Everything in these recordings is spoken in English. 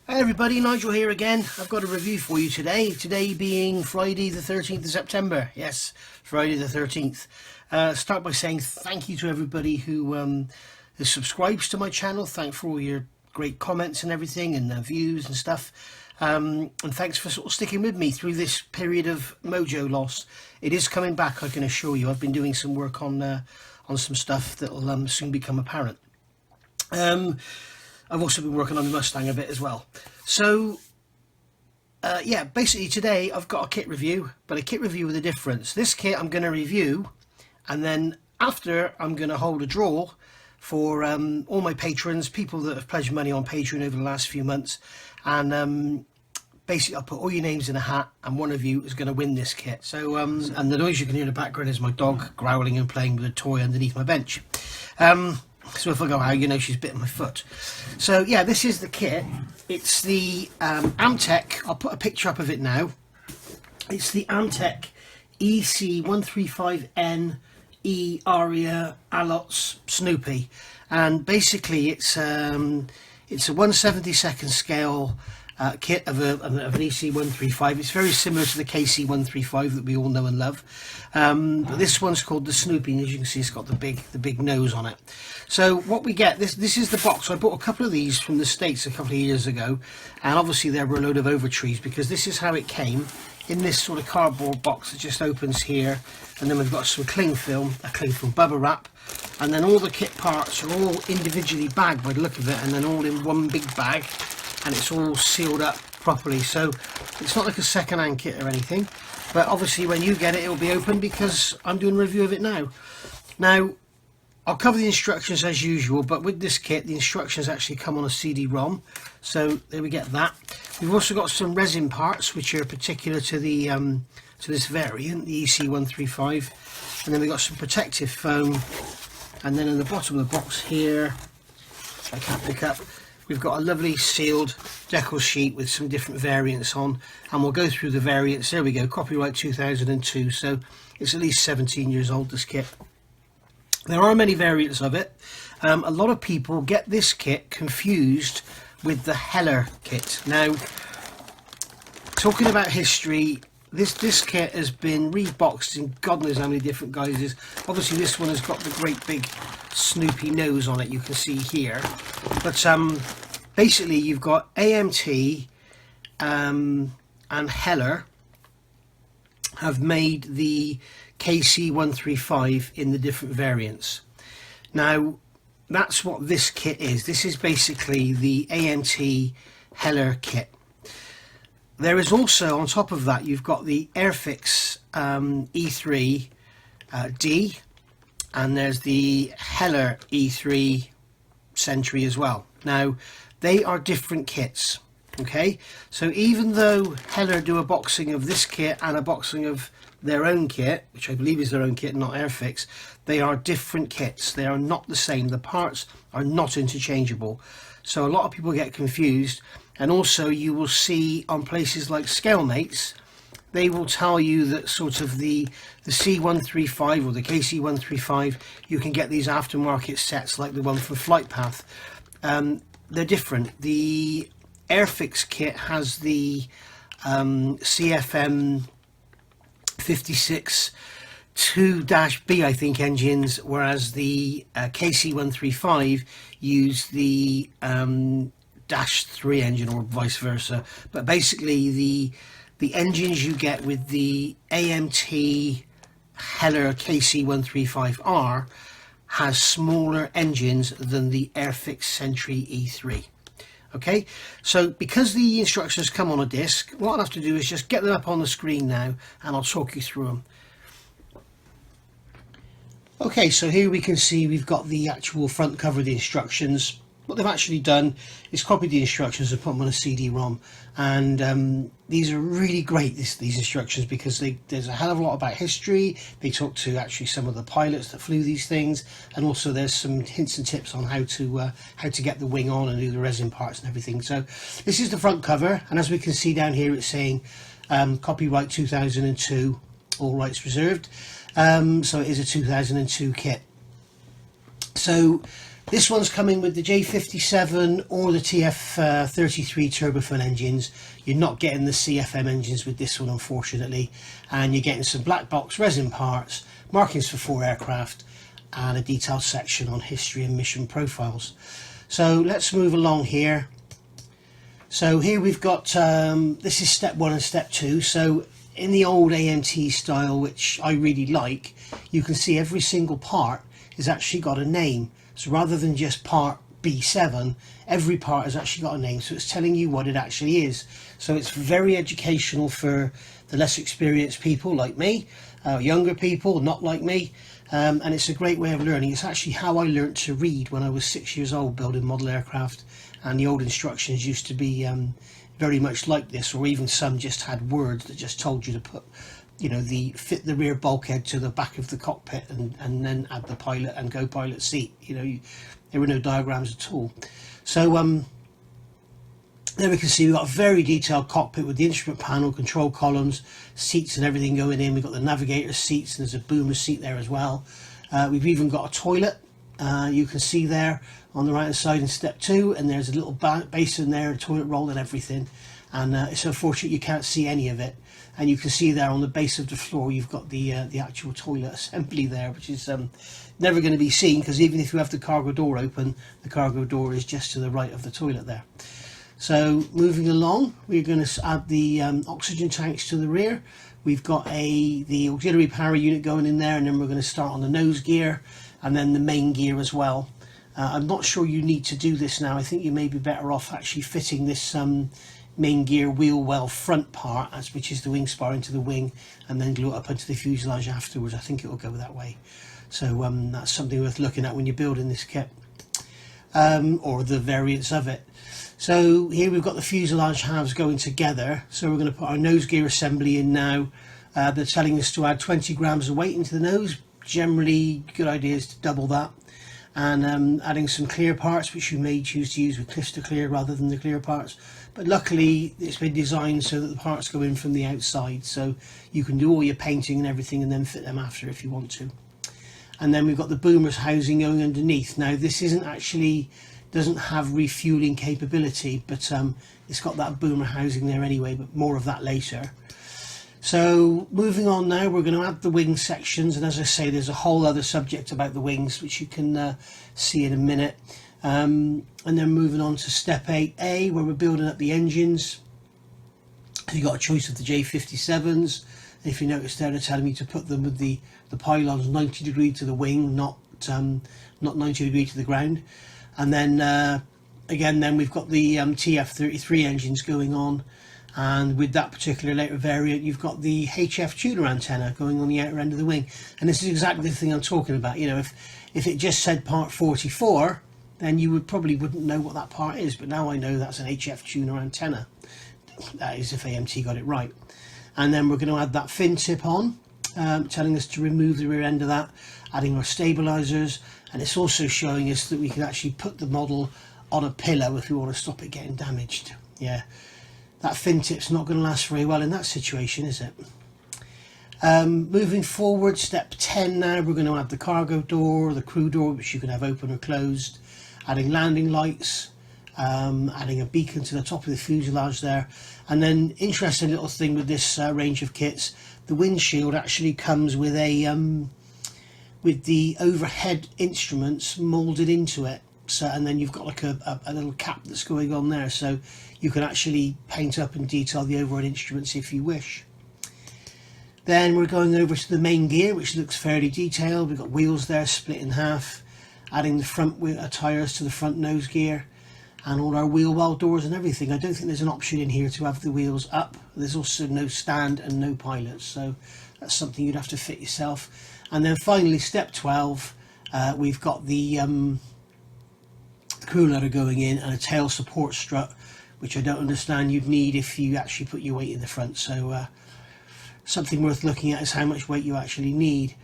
Hi everybody, Nigel here again. I've got a review for you today. Today being Friday the 13th of September. Yes, Friday the 13th. Start by saying thank you to everybody who has subscribed to my channel. Thanks for all your great comments and everything and views and stuff. And thanks for sort of sticking with me through this period of mojo loss. It is coming back, I can assure you. I've been doing some work on some stuff that will soon become apparent. I've also been working on the Mustang a bit as well. So, yeah, basically today I've got a kit review, but a kit review with a difference. This kit I'm going to review, and then after I'm going to hold a draw for all my patrons, people that have pledged money on Patreon over the last few months. And basically I'll put all your names in a hat, and one of you is going to win this kit. So, and the noise you can hear in the background is my dog growling and playing with a toy underneath my bench. So if I go out, you know she's bitten my foot. So yeah, this is the kit. It's the AmTech. I'll put a picture up of it now. It's the AmTech C135N E Aria Alots Snoopy, and basically it's a 1/72 scale kit of an EC135. It's very similar to the KC135 that we all know and love, but this one's called the Snoopy, and as you can see it's got the big nose on it. So what we get, this is the box. I bought a couple of these from the States a couple of years ago, and obviously there were a load of overtrees, because this is how it came in this sort of cardboard box that just opens here, and then we've got some cling film, a cling film bubble wrap, and then all the kit parts are all individually bagged by the look of it, and then all in one big bag, and it's all sealed up properly. So it's not like a second-hand kit or anything, but obviously when you get it, it'll be open, because I'm doing a review of it now. Now I'll cover the instructions as usual, but with this kit the instructions actually come on a CD-ROM, so there we get that. We've also got some resin parts which are particular to the to this variant, the EC135, and then we've got some protective foam, and then in the bottom of the box here, which I can't pick up, we've got a lovely sealed Decals sheet with some different variants on, and we'll go through the variants. There we go, copyright 2002, so it's at least 17 years old, this kit. There are many variants of it. A lot of people get this kit confused with the Heller kit. Now, talking about history, this kit has been reboxed in God knows how many different guises. Obviously this one has got the great big Snoopy nose on it, you can see here. But basically you've got AMT and Heller have made the KC135 in the different variants. Now that's what this kit is. This is basically the AMT Heller kit. There is also, on top of that, you've got the Airfix E3 D, and there's the Heller E3 Sentry as well. Now they are different kits, okay? So even though Heller do a boxing of this kit and a boxing of their own kit, which I believe is their own kit, not Airfix, they are different kits. They are not the same. The parts are not interchangeable. So a lot of people get confused, and also you will see on places like Scalemates, they will tell you that sort of the C135 or the KC135, you can get these aftermarket sets like the one from Flight Path. They're different. The Airfix kit has the CFM 56 2-B I think engines, whereas the KC135 use the -3 engine, or vice versa. But basically the engines you get with the AMT Heller KC135R has smaller engines than the Airfix Sentry E3. Okay, so because the instructions come on a disc, what I'll have to do is just get them up on the screen now, and I'll talk you through them. Okay, so here we can see we've got the actual front cover of the instructions. What they've actually done is copied the instructions and put them on a CD-ROM, and these are really great, these instructions, because there's a hell of a lot about history. They talk to actually some of the pilots that flew these things, and also there's some hints and tips on how to get the wing on and do the resin parts and everything. So this is the front cover, and as we can see down here, it's saying copyright 2002, all rights reserved. So it is a 2002 kit. So This one's coming with the J57 or the TF33 turbofan engines. You're not getting the CFM engines with this one, unfortunately, and you're getting some black box resin parts, markings for 4 aircraft, and a detailed section on history and mission profiles. So let's move along here. So here we've got, this is step 1 and step 2. So in the old AMT style, which I really like, you can see every single part has actually got a name. So rather than just part B7, every part has actually got a name, so it's telling you what it actually is. So it's very educational for the less experienced people like me, younger people not like me, and it's a great way of learning. It's actually how I learnt to read when I was 6 years old building model aircraft, and the old instructions used to be very much like this, or even some just had words that just told you to put, you know, fit the rear bulkhead to the back of the cockpit, and then add the pilot and go pilot seat. You know, there were no diagrams at all. So there we can see we've got a very detailed cockpit with the instrument panel, control columns, seats and everything going in. We've got the navigator seats, and there's a boomer seat there as well. We've even got a toilet, you can see there on the right hand side in step 2, and there's a little basin there, a toilet roll and everything, and it's unfortunate you can't see any of it. And you can see there on the base of the floor you've got the actual toilet assembly there, which is never going to be seen, because even if you have the cargo door open, the cargo door is just to the right of the toilet there. So moving along, we're going to add the oxygen tanks to the rear. We've got the auxiliary power unit going in there, and then we're going to start on the nose gear and then the main gear as well. I'm not sure you need to do this now. I think you may be better off actually fitting this main gear wheel well front part, which is the wing spar, into the wing, and then glue it up into the fuselage afterwards. I think it will go that way. So that's something worth looking at when you're building this kit, or the variants of it. So here we've got the fuselage halves going together. So we're going to put our nose gear assembly in now. They're telling us to add 20 grams of weight into the nose. Generally, good idea is to double that. And adding some clear parts, which you may choose to use with Clister Clear rather than the clear parts. But luckily it's been designed so that the parts go in from the outside, so you can do all your painting and everything and then fit them after if you want to. And then we've got the boomer's housing going underneath. Now this doesn't have refueling capability, but it's got that boomer housing there anyway, but more of that later. So moving on now, we're going to add the wing sections, and as I say, there's a whole other subject about the wings which you can see in a minute. And then moving on to step 8A, where we're building up the engines. You've got a choice of the J57s. If you notice there, they're telling me to put them with the pylons 90 degree to the wing, not 90 degree to the ground. And then again, then we've got the TF33 engines going on, and with that particular later variant, you've got the HF tuner antenna going on the outer end of the wing. And this is exactly the thing I'm talking about. You know, if it just said part 44, then you wouldn't know what that part is, but now I know that's an HF tuner antenna. That is if AMT got it right. And then we're going to add that fin tip on, telling us to remove the rear end of that, adding our stabilizers, and it's also showing us that we can actually put the model on a pillow if we want to stop it getting damaged. Yeah, that fin tip's not going to last very well in that situation, is it? Moving forward, step 10 now, we're going to add the cargo door, the crew door, which you can have open or closed, adding landing lights, adding a beacon to the top of the fuselage there. And then, interesting little thing with this range of kits, the windshield actually comes with with the overhead instruments moulded into it. So, and then you've got like a little cap that's going on there, so you can actually paint up and detail the overhead instruments if you wish. Then we're going over to the main gear, which looks fairly detailed. We've got wheels there split in half, adding the front tyres to the front nose gear, and all our wheel well doors and everything. I don't think there's an option in here to have the wheels up. There's also no stand and no pilots, so that's something you'd have to fit yourself. And then finally, step 12, we've got the crew ladder going in and a tail support strut, which I don't understand you'd need if you actually put your weight in the front. So something worth looking at is how much weight you actually need.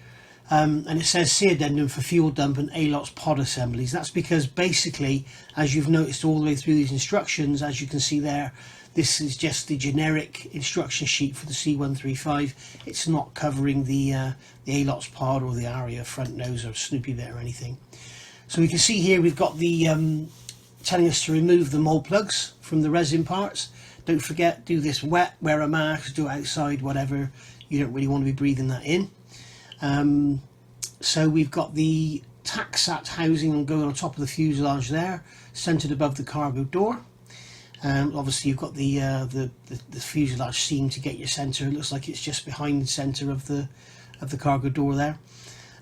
And it says C addendum for fuel dump and ALOTS pod assemblies. That's because basically, as you've noticed all the way through these instructions, as you can see there, this is just the generic instruction sheet for the C135. It's not covering the ALOTS pod or the ARIA front nose or Snoopy bit or anything. So we can see here we've got the telling us to remove the mold plugs from the resin parts. Don't forget, do this wet, wear a mask, do it outside, whatever. You don't really want to be breathing that in. So we've got the taxat housing going on top of the fuselage there, centered above the cargo door. Obviously you've got the fuselage seam to get your center. It looks like it's just behind the center of the cargo door there.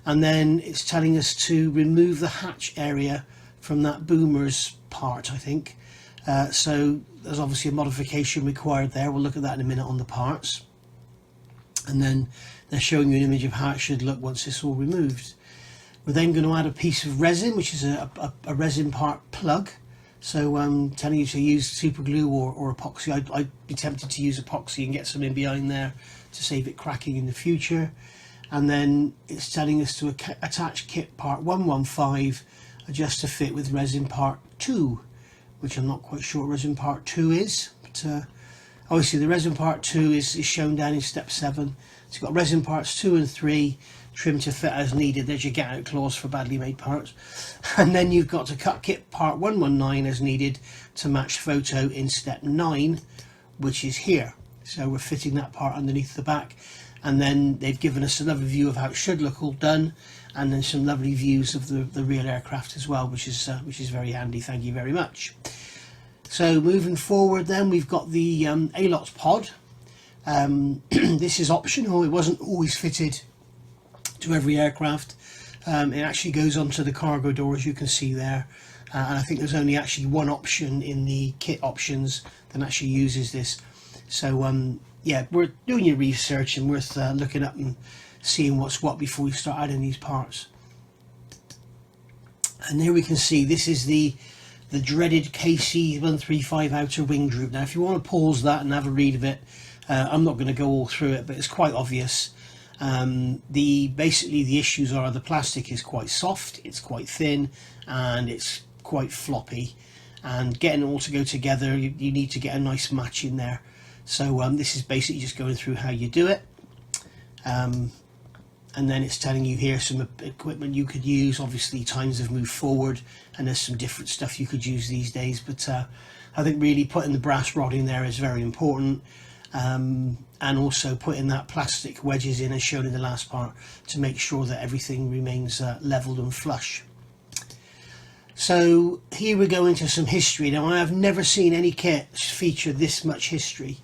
And then it's telling us to remove the hatch area from that boomer's part, I think. So there's obviously a modification required there. We'll look at that in a minute on the parts. And then they're showing you an image of how it should look once it's all removed. We're then going to add a piece of resin, which is a resin part plug. So telling you to use super glue or epoxy. I'd be tempted to use epoxy and get some in behind there to save it cracking in the future. And then it's telling us to attach kit part 115, adjust to fit with resin part 2, which I'm not quite sure what resin part 2 is. But obviously the resin part 2 is shown down in step 7. So you've got resin parts 2 and 3, trim to fit as needed. There's your get out clause for badly made parts. And then you've got to cut kit part 119 as needed to match photo in step 9, which is here. So we're fitting that part underneath the back. And then they've given us another view of how it should look all done, and then some lovely views of the real aircraft as well, which is very handy. Thank you very much. So moving forward then, we've got the ALOTS pod. This is optional. It wasn't always fitted to every aircraft. It actually goes onto the cargo door, as you can see there. And I think there's only actually one option in the kit options that actually uses this. So yeah, we're doing your research and worth looking up and seeing what's what before we start adding these parts. And here we can see this is the dreaded KC135 outer wing droop. Now if you want to pause that and have a read of it, I'm not going to go all through it, but it's quite obvious. Basically the issues are the plastic is quite soft, it's quite thin, and it's quite floppy, and getting it all to go together, you need to get a nice match in there. So this is basically just going through how you do it. And then it's telling you here some equipment you could use. Obviously times have moved forward and there's some different stuff you could use these days, but I think really putting the brass rod in there is very important, and also putting that plastic wedges in as shown in the last part to make sure that everything remains leveled and flush. So here we go into some history. Now I have never seen any kit feature this much history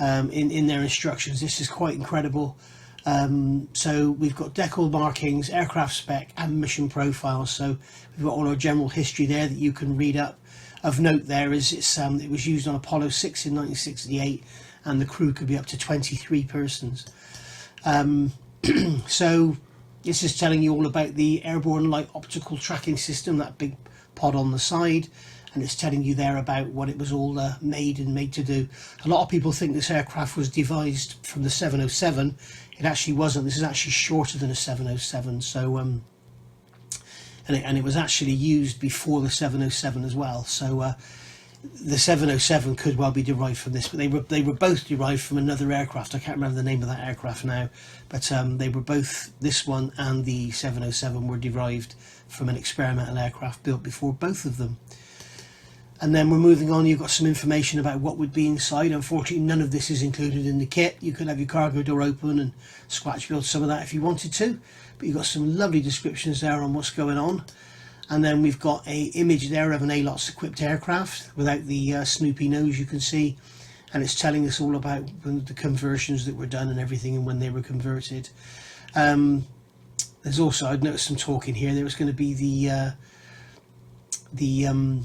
in their instructions. This is quite incredible. So we've got decal markings, aircraft spec and mission profiles. So we've got all our general history there that you can read up. Of note there is it was used on Apollo 6 in 1968 and the crew could be up to 23 persons. So this is telling you all about the airborne light optical tracking system, that big pod on the side, and it's telling you there about what it was all made to do. A lot of people think this aircraft was devised from the 707. It actually wasn't. This is actually shorter than a 707. So and it was actually used before the 707 as well. So the 707 could well be derived from this, but they were both derived from another aircraft. I can't remember the name of that aircraft now, but they were both, this one and the 707 were derived from an experimental aircraft built before both of them. And then we're moving on. You've got some information about what would be inside. Unfortunately, none of this is included in the kit. You could have your cargo door open and scratch build some of that if you wanted to, but you've got some lovely descriptions there on what's going on. And then we've got a image there of an ALOTS equipped aircraft without the Snoopy nose, you can see, and it's telling us all about the conversions that were done and everything and when they were converted. There's also, I'd noticed some talk in here, there was going to be the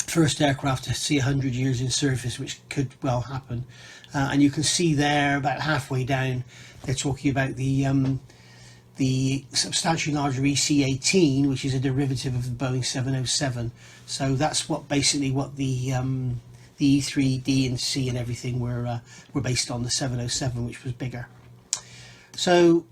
first aircraft to see 100 years in service, which could well happen. And you can see there about halfway down they're talking about the substantially larger EC-18, which is a derivative of the Boeing 707. So that's what basically what the E3, D and C and everything were based on, the 707, which was bigger. So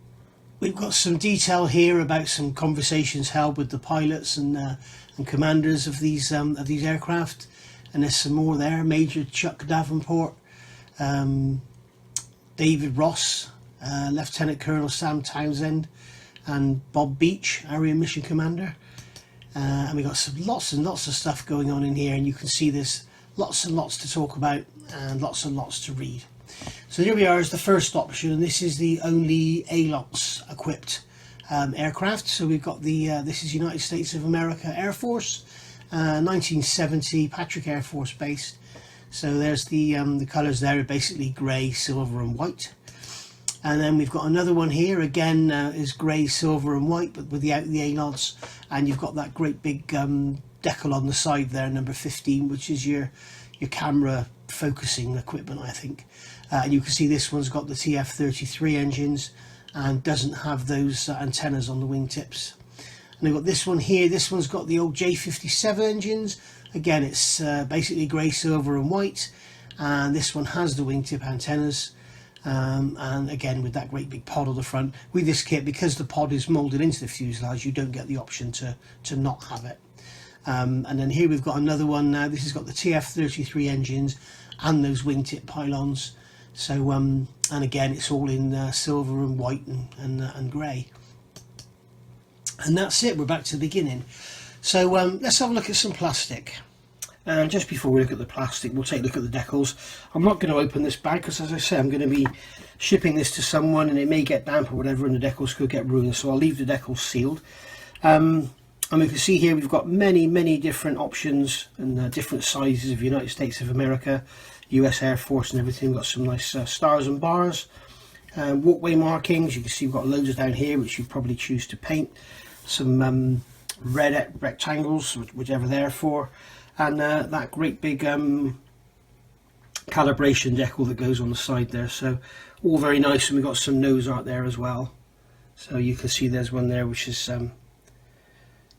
we've got some detail here about some conversations held with the pilots and commanders of these aircraft, and there's some more there. Major Chuck Davenport, David Ross, Lieutenant Colonel Sam Townsend, and Bob Beach, Area Mission Commander. and we've got some lots and lots of stuff going on in here, and you can see there's lots and lots to talk about and lots to read. So here we are is the first option, and this is the only ALOTS equipped aircraft. So we've got the this is United States of America Air Force, 1970 Patrick Air Force based. So there's the colours there are basically grey, silver and white. And then we've got another one here, again is grey, silver and white, but without the ALOTS, and you've got that great big decal on the side there, number 15, which is your camera focusing equipment, I think. And you can see this one's got the TF33 engines and doesn't have those antennas on the wingtips. And we've got this one here, this one's got the old J57 engines. Again, it's basically grey, silver and white, and this one has the wingtip antennas, and again with that great big pod on the front. With this kit, because the pod is moulded into the fuselage, you don't get the option to not have it. And then here we've got another one now. This has got the TF33 engines and those wingtip pylons. So and again it's all in silver and white and grey. And that's it, we're back to the beginning. So let's have a look at some plastic. And just before we look at the plastic, we'll take a look at the decals. I'm not going to open this bag because, as I say, I'm going to be shipping this to someone and it may get damp or whatever, and the decals could get ruined, so I'll leave the decals sealed. And we can see here we've got many different options and different sizes of United States of America, US Air Force and everything. We've got some nice stars and bars, walkway markings. You can see we've got loads down here which you probably choose to paint. Some red rectangles, whichever they're for, and that great big calibration decal that goes on the side there. So all very nice, and we've got some nose art there as well. So you can see there's one there which is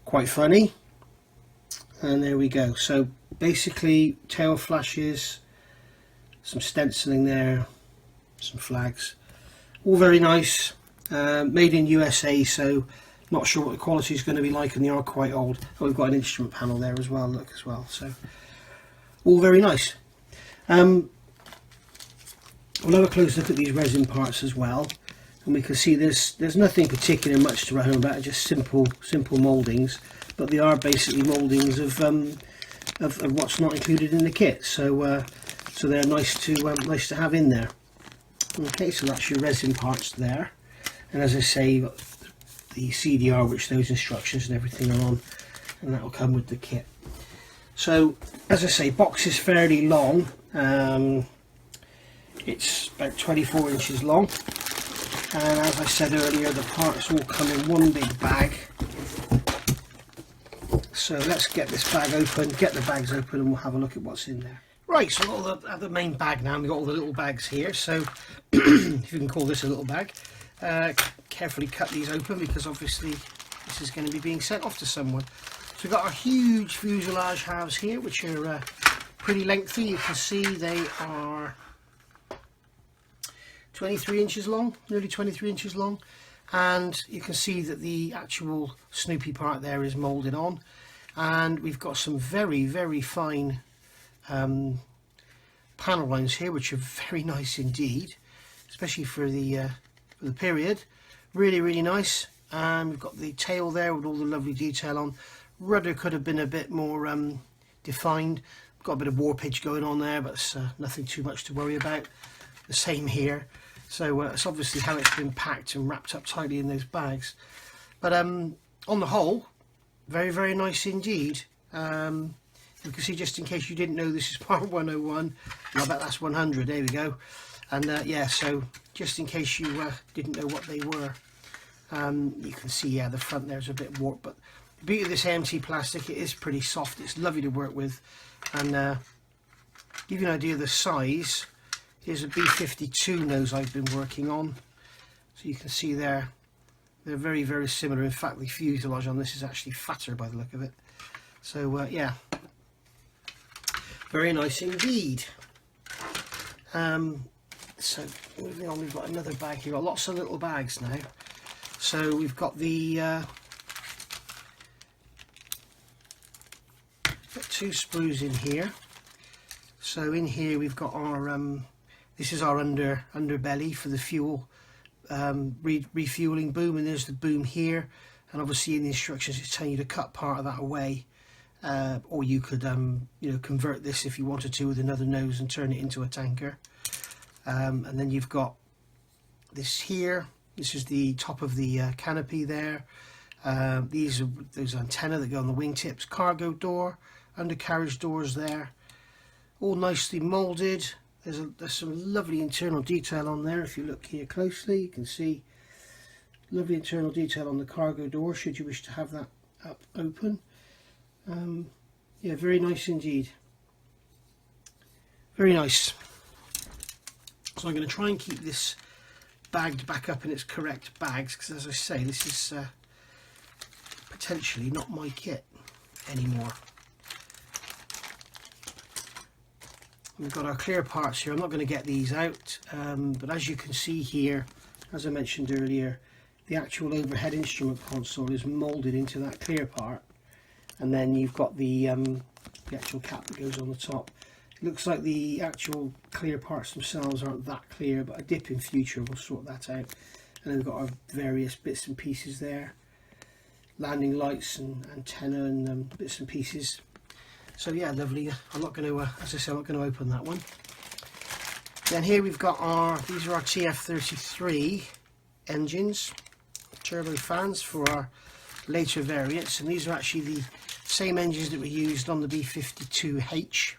quite funny, and there we go. So basically tail flashes, some stenciling there, some flags, all very nice, made in USA, so not sure what the quality is going to be like, and they are quite old. Oh, we've got an instrument panel there as well, look as well, so all very nice. We'll have a close look at these resin parts as well, and we can see there's nothing particular much to write home about, just simple mouldings, but they are basically mouldings of what's not included in the kit, so so they're nice to have in there. Okay, so that's your resin parts there, and as I say, you've got the CDR which those instructions and everything are on, and that will come with the kit. So as I say, box is fairly long, it's about 24 inches long, and as I said earlier, the parts all come in one big bag. So let's get this bag open, get the bags open, and we'll have a look at what's in there. Right, so we've got the main bag now, and we've got all the little bags here, so if you can call this a little bag. Carefully cut these open because obviously this is going to be being sent off to someone. So we've got our huge fuselage halves here, which are pretty lengthy. You can see they are 23 inches long, nearly 23 inches long, and you can see that the actual Snoopy part there is moulded on, and we've got some very fine panel lines here, which are very nice indeed, especially for the period. Really nice. And we've got the tail there with all the lovely detail on. Rudder could have been a bit more defined. Got a bit of warpage going on there, but it's nothing too much to worry about. The same here. So it's obviously how it's been packed and wrapped up tightly in those bags. But on the whole, very nice indeed. You can see, just in case you didn't know, this is part 101. I bet that's 100. There we go. And yeah, so just in case you didn't know what they were, you can see, yeah, the front there's a bit warped, but the beauty of this AMT plastic, it is pretty soft, it's lovely to work with. And give you an idea of the size, here's a B52 nose I've been working on, so you can see there they're very similar. In fact, the fuselage on this is actually fatter by the look of it. So yeah, very nice indeed. So moving on, we've got another bag here. We've got lots of little bags now. So we've got the got 2 sprues in here. So in here we've got our this is our underbelly for the fuel refueling boom, and there's the boom here, and obviously in the instructions it's telling you to cut part of that away, or you could you know, convert this if you wanted to with another nose and turn it into a tanker. And then you've got this here. This is the top of the canopy there. These are those antenna that go on the wingtips. Cargo door, undercarriage doors there, all nicely moulded. There's some lovely internal detail on there. If you look here closely, you can see lovely internal detail on the cargo door, should you wish to have that up open. Yeah, very nice indeed. Very nice. So I'm going to try and keep this bagged back up in its correct bags, because as I say, this is potentially not my kit anymore. We've got our clear parts here. I'm not going to get these out, but as you can see here, as I mentioned earlier, the actual overhead instrument console is moulded into that clear part, and then you've got the actual cap that goes on the top. It looks like the actual clear parts themselves aren't that clear, but a dip in future will sort that out. And then we've got our various bits and pieces there, landing lights and antenna and bits and pieces. So yeah, lovely. I'm not going to, as I say, I'm not going to open that one. Then here we've got these are our TF33 engines, turbo fans for our later variants, and these are actually the same engines that were used on the B52H.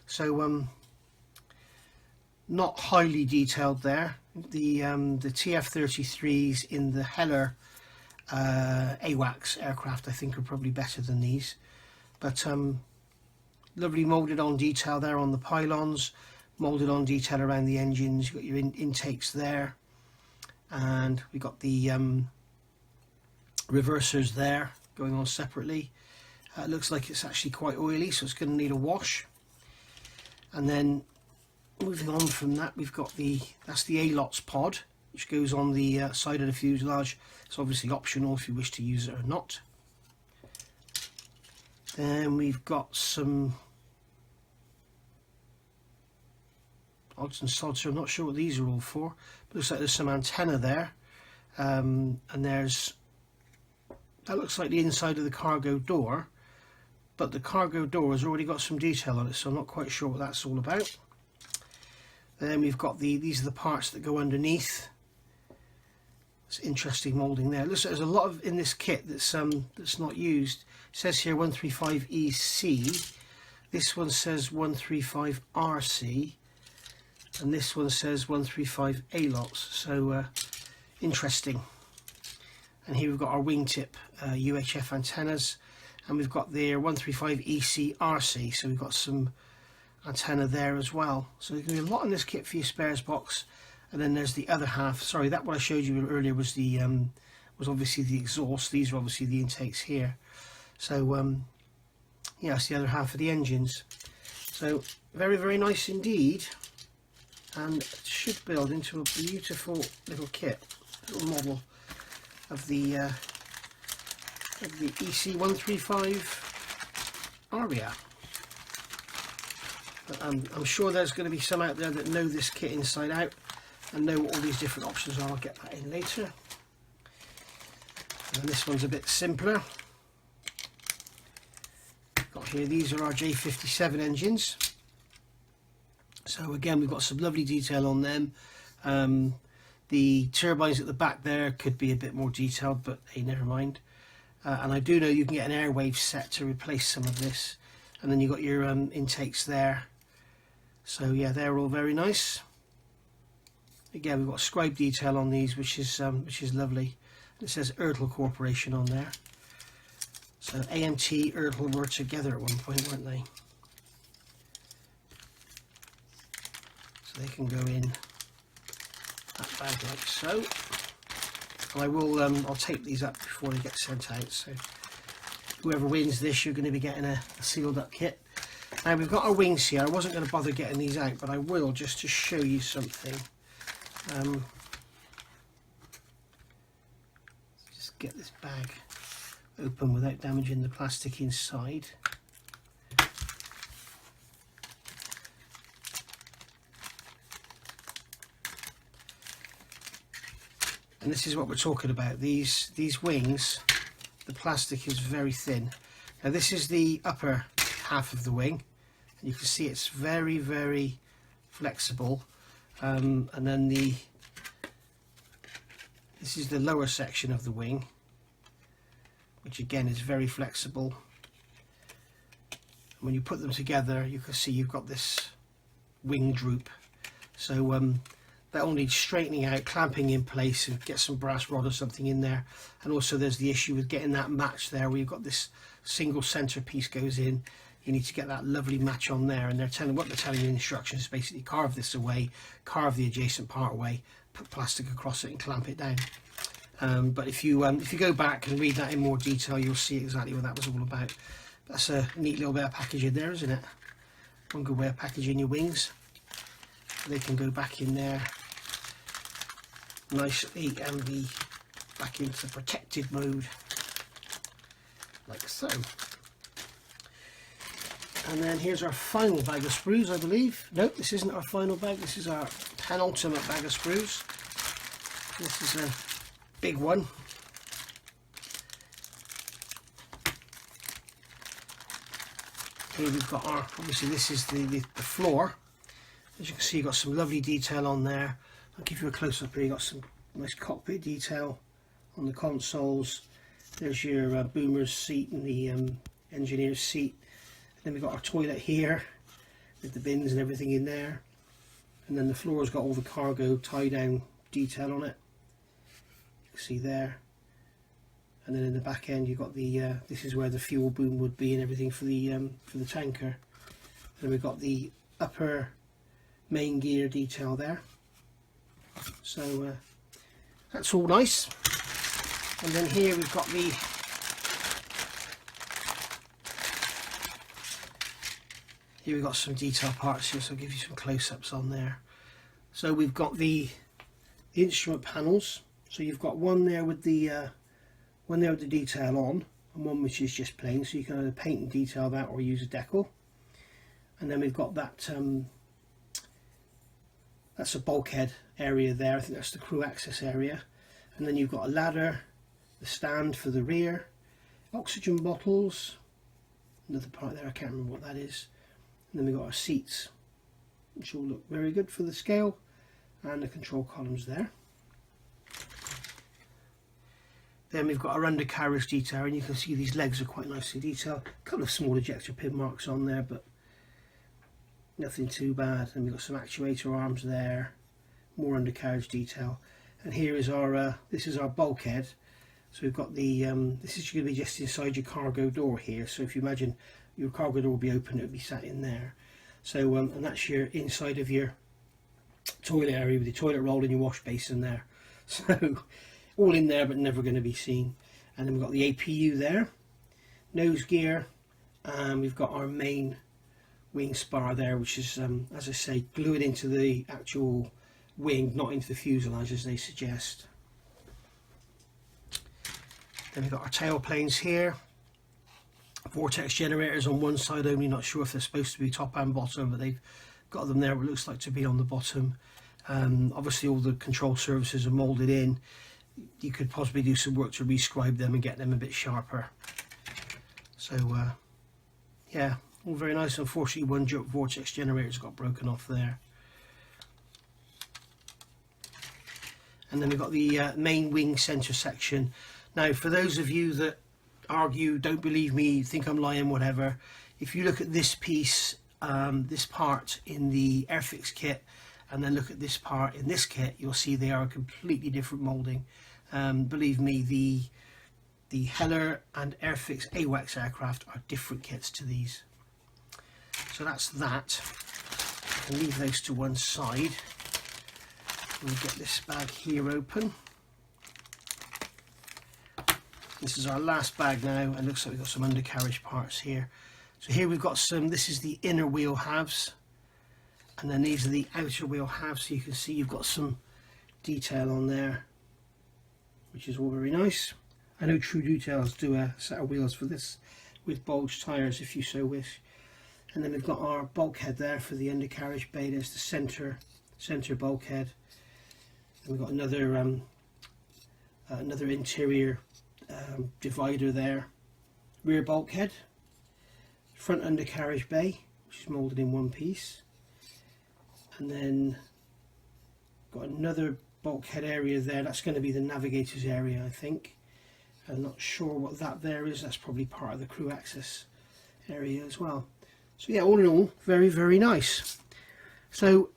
So not highly detailed there. The TF33s in the Heller AWACS aircraft, I think, are probably better than these. But lovely moulded on detail there on the pylons, moulded on detail around the engines. You've got your intakes there, and we've got the reversers there going on separately. It looks like it's actually quite oily, so it's going to need a wash. And then moving on from that, we've got that's the ALOTS pod, which goes on the side of the fuselage. It's obviously optional if you wish to use it or not. Then we've got some odds and sods here. I'm not sure what these are all for, but looks like there's some antenna there, and that looks like the inside of the cargo door, but the cargo door has already got some detail on it, so I'm not quite sure what that's all about. Then we've got these are the parts that go underneath. It's interesting moulding there. Looks like there's a lot of in this kit that's not used. It says here 135EC. This one says 135RC, and this one says 135 ALOTS. So interesting. And here we've got our wingtip UHF antennas, and we've got their 135EC RC. So we've got some antenna there as well. So there's going to be a lot in this kit for your spares box. And then there's the other half. Sorry, that what I showed you earlier was the was obviously the exhaust. These are obviously the intakes here. So yeah, it's the other half of the engines. So very, very nice indeed, and it should build into a beautiful little kit, little model of the EC135 Aria. But I'm sure there's going to be some out there that know this kit inside out and know what all these different options are. I'll get that in later. And this one's a bit simpler. Got here, these are our J57 engines. So again, we've got some lovely detail on them. The turbines at the back there could be a bit more detailed, but hey, never mind. And I do know you can get an airwave set to replace some of this. And then you've got your intakes there. So yeah, they're all very nice. Again, we've got scribe detail on these, which is lovely. It says Ertl Corporation on there. So AMT, Ertl were together at one point, weren't they? So they can go in that bag like so. And I will, I'll tape these up before they get sent out. So whoever wins this, you're going to be getting a sealed up kit. Now we've got our wings here. I wasn't going to bother getting these out, but I will just to show you something. Just get this bag open without damaging the plastic inside. And this is what we're talking about. These wings the plastic is very thin. Now this is the upper half of the wing, and you can see it's very, very flexible. And then this is the lower section of the wing, which again is very flexible. When you put them together, you can see you've got this wing droop. So that will need straightening out, clamping in place, and get some brass rod or something in there. And also there's the issue with getting that match there, where you've got this single center piece goes in. You need to get that lovely match on there, and they're telling you in the instructions is basically carve this away, carve the adjacent part away, put plastic across it and clamp it down. But if you go back and read that in more detail, you'll see exactly what that was all about. That's a neat little bit of packaging there, isn't it? One good way of packaging your wings. They can go back in there nicely and be back into protected mode, like so. And then here's our final bag of sprues, I believe. Nope, this isn't our final bag. This is our penultimate bag of sprues. This is a big one. Here we've got our, obviously this is the floor. As you can see, you've got some lovely detail on there. I'll give you a close-up here. You've got some nice cockpit detail on the consoles. There's your boomer's seat and the engineer's seat. And then we've got our toilet here with the bins and everything in there. And then the floor's got all the cargo tie-down detail on it. You can see there. And then in the back end you've got the this is where the fuel boom would be and everything for the tanker. Then we've got the upper main gear detail there. So that's all nice. And then here we've got some detail parts here, so I'll give you some close-ups on there. So we've got the instrument panels. So you've got one there with the detail on, and one which is just plain, so you can either paint and detail that or use a decal. And then we've got that that's a bulkhead area there. I think that's the crew access area. And then you've got a ladder, the stand for the rear, oxygen bottles, another part there, I can't remember what that is. And then we've got our seats, which all look very good for the scale, and the control columns there. Then we've got our undercarriage detail, and you can see these legs are quite nicely detailed. A couple of small ejector pin marks on there, but nothing too bad. And we've got some actuator arms there, more undercarriage detail. And here is our this is our bulkhead. So we've got the this is going to be just inside your cargo door here. So if you imagine your cargo door will be open, it would be sat in there. So and that's your inside of your toilet area with your toilet roll and your wash basin there. So all in there but never going to be seen. And then we've got the APU there, nose gear, and we've got our main wing spar there, which is as I say, glued into the actual wing, not into the fuselage as they suggest. Then we've got our tail planes here, vortex generators on one side only, not sure if they're supposed to be top and bottom, but they've got them there, it looks like to be on the bottom. Obviously all the control surfaces are moulded in. You could possibly do some work to rescribe them and get them a bit sharper. So yeah, all very nice. Unfortunately one vortex generator's got broken off there. And then we've got the main wing centre section. Now for those of you that argue, don't believe me, think I'm lying, whatever, if you look at this piece, this part in the Airfix kit, and then look at this part in this kit, you'll see they are a completely different moulding. Believe me, the Heller and Airfix AWACS aircraft are different kits to these. So that's that. I can leave those to one side. We'll get this bag here open. This is our last bag now, and it looks like we've got some undercarriage parts here. So here we've got some, this is the inner wheel halves, and then these are the outer wheel halves, so you can see you've got some detail on there, which is all very nice. I know True Details do a set of wheels for this with bulged tyres if you so wish. And then we've got our bulkhead there for the undercarriage bay. There's the centre bulkhead. And we've got another interior divider there, rear bulkhead, front undercarriage bay, which is moulded in one piece, and then got another bulkhead area there. That's going to be the navigator's area, I think. I'm not sure what that there is. That's probably part of the crew access area as well. So yeah, all in all, very, very nice. So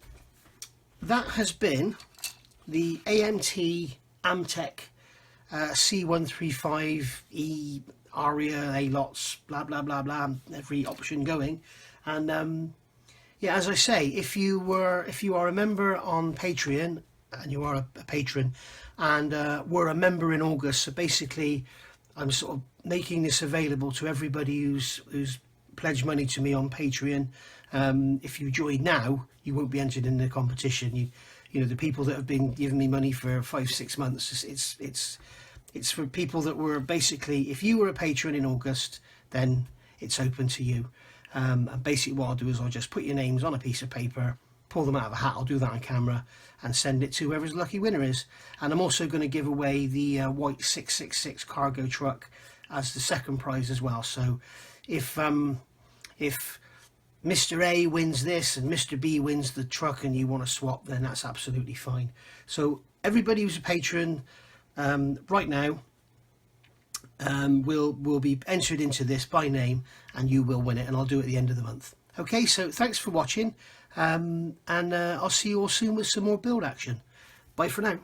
that has been the AmTech C135E Aria A-Lots, blah blah blah blah, every option going. And yeah, as I say, if you are a member on Patreon, and you are a patron, and were a member in August, so basically I'm sort of making this available to everybody who's pledged money to me on Patreon. If you join now, you won't be entered in the competition. You know, the people that have been giving me money for 5-6 months, it's for people that were basically, if you were a patron in August, then it's open to you. And basically what I'll do is I'll just put your names on a piece of paper, pull them out of a hat, I'll do that on camera, and send it to whoever's lucky winner is. And I'm also going to give away the white 666 cargo truck as the second prize as well. So if Mr. A wins this and Mr. B wins the truck and you want to swap, then that's absolutely fine. So everybody who's a patron right now will be entered into this by name, and you will win it, and I'll do it at the end of the month. Okay, so thanks for watching, and I'll see you all soon with some more build action. Bye for now.